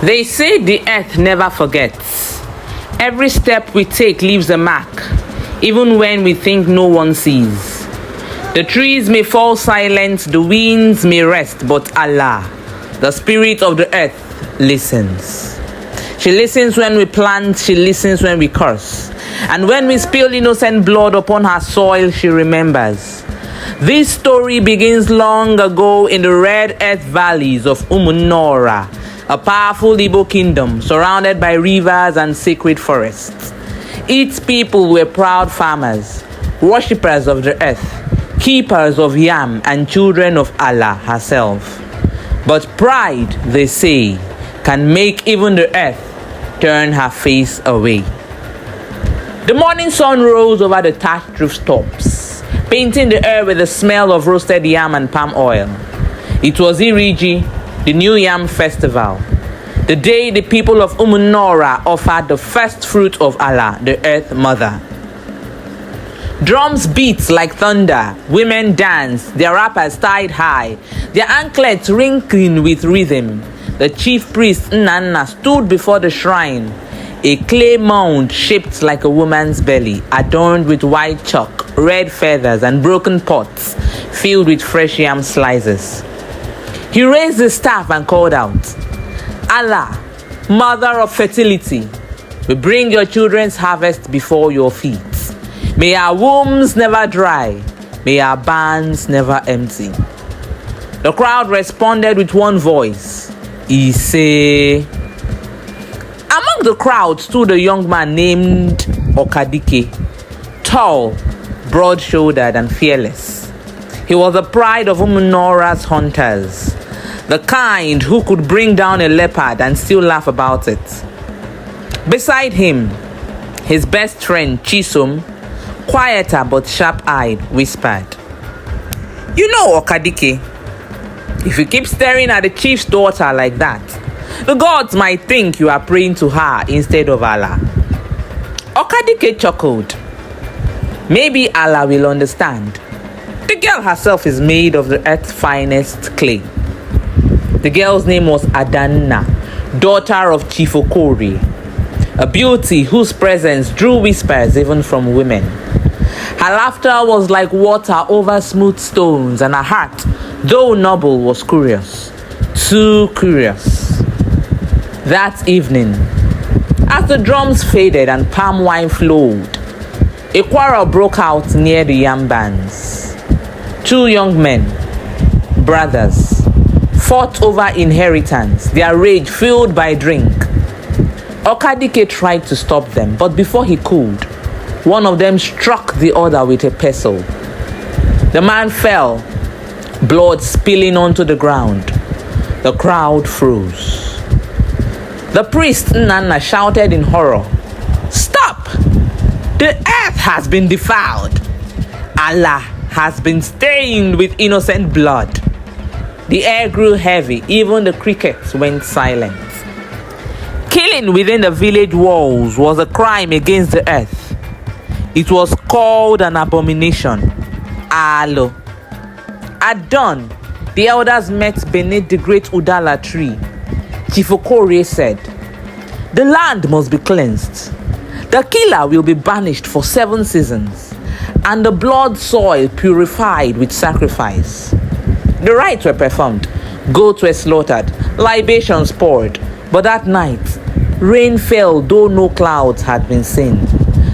They say the earth never forgets. Every step we take leaves a mark, even when we think no one sees. The trees may fall silent, the winds may rest, but Allah, the spirit of the earth, listens. She listens when we plant, she listens when we curse. And when we spill innocent blood upon her soil, she remembers. This story begins long ago in the red earth valleys of Umunneora, a powerful Igbo kingdom surrounded by rivers and sacred forests. Its people were proud farmers, worshippers of the earth, keepers of yam, and children of Allah herself. But pride, they say, can make even the earth turn her face away. The morning sun rose over the thatched rooftops, painting the air with the smell of roasted yam and palm oil. It was Iriji, the new Yam Festival, the day the people of Umunneora offered the first fruit of Allah, the Earth Mother. Drums beat like thunder, women danced, their wrappers tied high, their anklets ringing with rhythm. The chief priest Adanna stood before the shrine, a clay mound shaped like a woman's belly, adorned with white chalk, red feathers, and broken pots filled with fresh yam slices. He raised his staff and called out, Allah, mother of fertility, we bring your children's harvest before your feet. May our wombs never dry, may our barns never empty. The crowd responded with one voice, Ise. Among the crowd stood a young man named Okadike, tall, broad-shouldered, and fearless. He was the pride of Umunneora's hunters, the kind who could bring down a leopard and still laugh about it. Beside him, his best friend Chisom, quieter but sharp-eyed, whispered, "You know, Okadike, if you keep staring at the chief's daughter like that, the gods might think you are praying to her instead of Allah." Okadike chuckled. Maybe Allah will understand. The girl herself is made of the earth's finest clay. The girl's name was Adanna, daughter of Chief Okori, a beauty whose presence drew whispers even from women. Her laughter was like water over smooth stones, and her heart, though noble, was curious. Too curious. That evening, as the drums faded and palm wine flowed, a quarrel broke out near the yam bands. Two young men, brothers, fought over inheritance, their rage fueled by drink. Okadike tried to stop them, but before he could, one of them struck the other with a pestle. The man fell, blood spilling onto the ground. The crowd froze. The priest Nana shouted in horror, "Stop! The earth has been defiled. Allah has been stained with innocent blood." The air grew heavy, even the crickets went silent. Killing within the village walls was a crime against the earth. It was called an abomination. Alo. At dawn, the elders met beneath the great Udala tree. Chief Okori said, "The land must be cleansed. The killer will be banished for 7 seasons, and the blood soil purified with sacrifice." The rites were performed, goats were slaughtered, libations poured. But that night, rain fell though no clouds had been seen.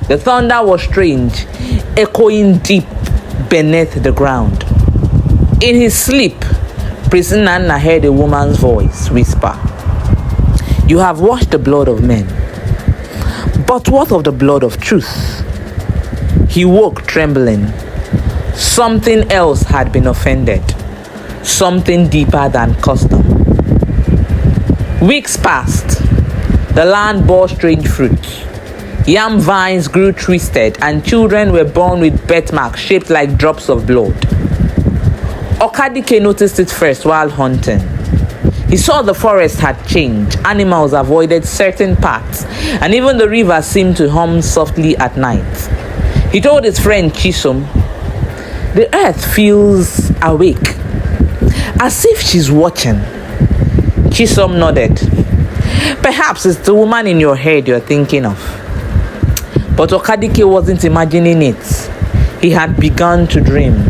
The thunder was strange, echoing deep beneath the ground. In his sleep, Priest Nana heard a woman's voice whisper, "You have washed the blood of men, but what of the blood of truth?" He woke trembling. Something else had been offended. Something deeper than custom. Weeks passed. The land bore strange fruits. Yam vines grew twisted, and children were born with birthmarks shaped like drops of blood. Okadike noticed it first while hunting. He saw the forest had changed. Animals avoided certain paths, and even the river seemed to hum softly at night. He told his friend Chisom, "The earth feels awake, as if she's watching." Chisom nodded. Perhaps it's the woman in your head you're thinking of. But Okadike wasn't imagining it. He had begun to dream.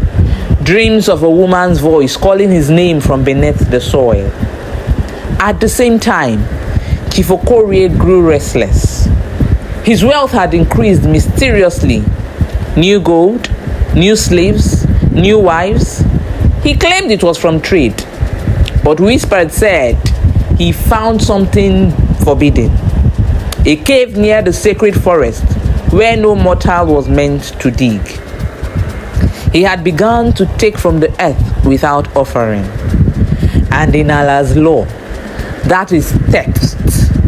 Dreams of a woman's voice calling his name from beneath the soil. At the same time, Chief Okorie grew restless. His wealth had increased mysteriously. New gold, new slaves, new wives. He claimed it was from trade, but whispers said he found something forbidden. A cave near the sacred forest where no mortal was meant to dig. He had begun to take from the earth without offering. And in Allah's law, that is theft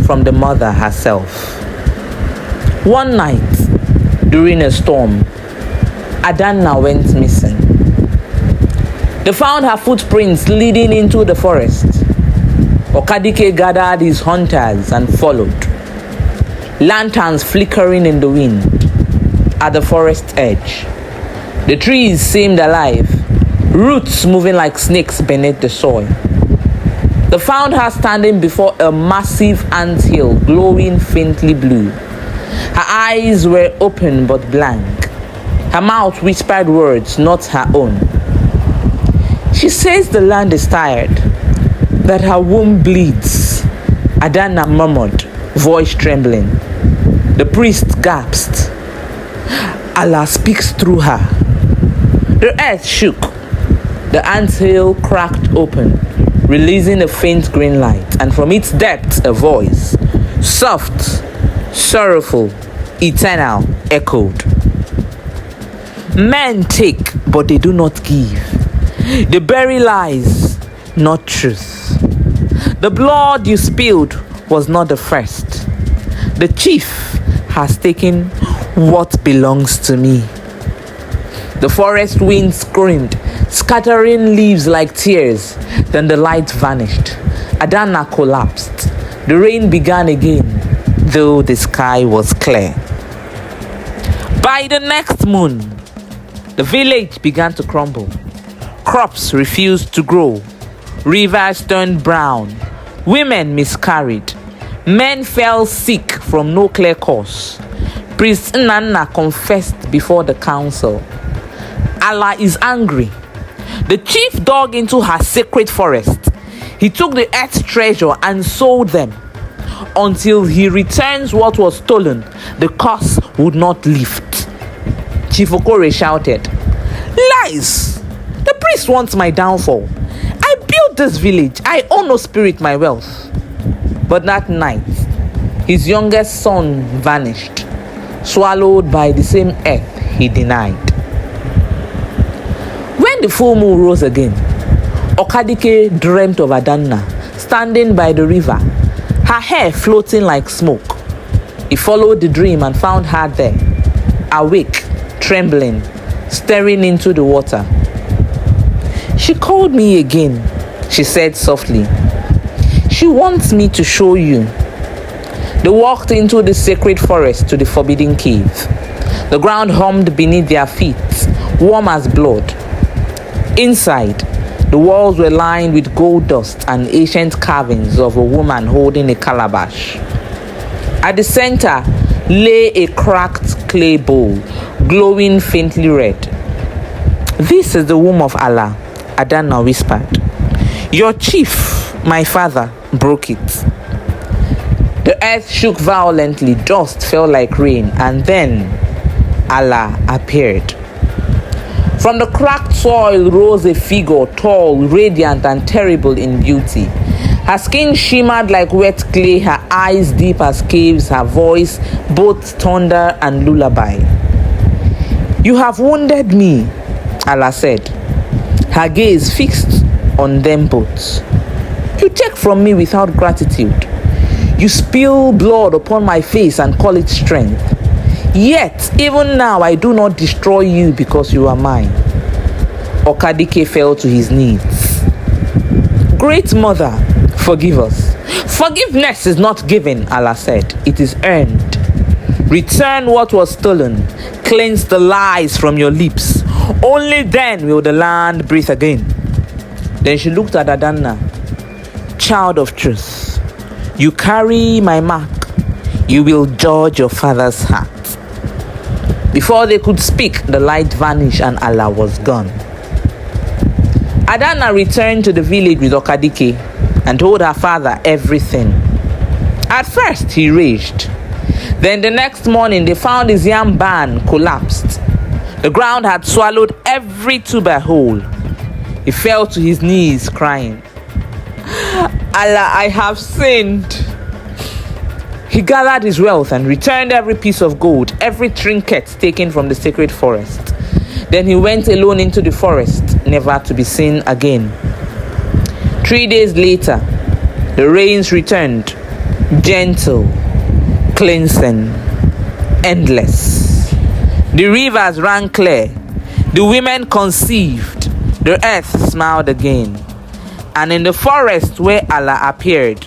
from the mother herself. One night, during a storm, Adanna went missing. They found her footprints leading into the forest. Okadike gathered his hunters and followed. Lanterns flickering in the wind at the forest edge. The trees seemed alive, roots moving like snakes beneath the soil. They found her standing before a massive anthill glowing faintly blue. Her eyes were open but blank. Her mouth whispered words not her own. She says the land is tired, that her womb bleeds, Adanna murmured, voice trembling. The priest gasped. Allah speaks through her. The earth shook. The anthill cracked open, releasing a faint green light, and from its depths a voice, soft, sorrowful, eternal, echoed. Men take, but they do not give. They bury lies, not truth. The blood you spilled was not the first. The chief has taken what belongs to me. The forest wind screamed, scattering leaves like tears. Then the light vanished. Adanna collapsed. The rain began again, though the sky was clear. By the next moon, the village began to crumble. Crops refused to grow. Rivers turned brown. Women miscarried. Men fell sick from no clear cause. Priest Nana confessed before the council. Allah is angry. The chief dug into her sacred forest. He took the earth's treasure and sold them. Until he returns what was stolen, the curse would not lift. Chief Okorie shouted, "Lies! The priest wants my downfall. I built this village. I owe no spirit my wealth." But that night, his youngest son vanished, swallowed by the same earth he denied. When the full moon rose again, Okadike dreamt of Adanna standing by the river, her hair floating like smoke. He followed the dream and found her there, awake, trembling, staring into the water. "She called me again," she said softly. "She wants me to show you." They walked into the sacred forest to the forbidden cave. The ground hummed beneath their feet, warm as blood. Inside, the walls were lined with gold dust and ancient carvings of a woman holding a calabash. At the center lay a cracked clay bowl, glowing faintly red. "This is the womb of Allah," Adanna whispered. "Your chief, my father, broke it." The earth shook violently, dust fell like rain, and then Allah appeared. From the cracked soil rose a figure, tall, radiant, and terrible in beauty. Her skin shimmered like wet clay, her eyes deep as caves, her voice both thunder and lullaby. "You have wounded me," Allah said, her gaze fixed on them both. "You take from me without gratitude. You spill blood upon my face and call it strength. Yet, even now, I do not destroy you because you are mine." Okadike fell to his knees. "Great Mother, forgive us." "Forgiveness is not given," Allah said. "It is earned. Return what was stolen. Cleanse the lies from your lips. Only then will the land breathe again." Then she looked at Adanna. "Child of truth, You carry my mark. You will judge your father's heart. Before they could speak, the light vanished and Allah was gone. Adanna returned to the village with Okadike and told her father everything. At first, he raged. Then the next morning, they found his yam barn collapsed. The ground had swallowed every tuber whole. He fell to his knees crying, Allah, I have sinned. He gathered his wealth and returned every piece of gold, every trinket taken from the sacred forest. Then he went alone into the forest, never to be seen again. 3 days later, the rains returned, gentle, cleansing, endless. The rivers ran clear. The women conceived. The earth smiled again. And in the forest where Allah appeared,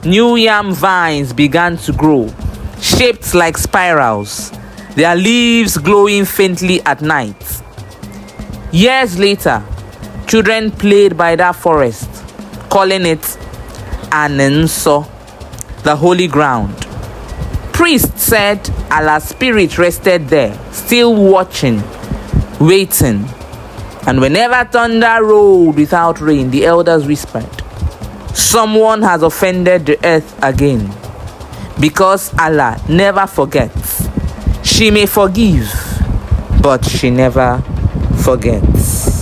new yam vines began to grow, shaped like spirals, their leaves glowing faintly at night. Years later, children played by that forest, calling it Anenso, the holy ground. Priests said Allah's spirit rested there, still watching, waiting. And whenever thunder rolled without rain, the elders whispered, someone has offended the earth again. Because Allah never forgets. She may forgive, but she never forgets.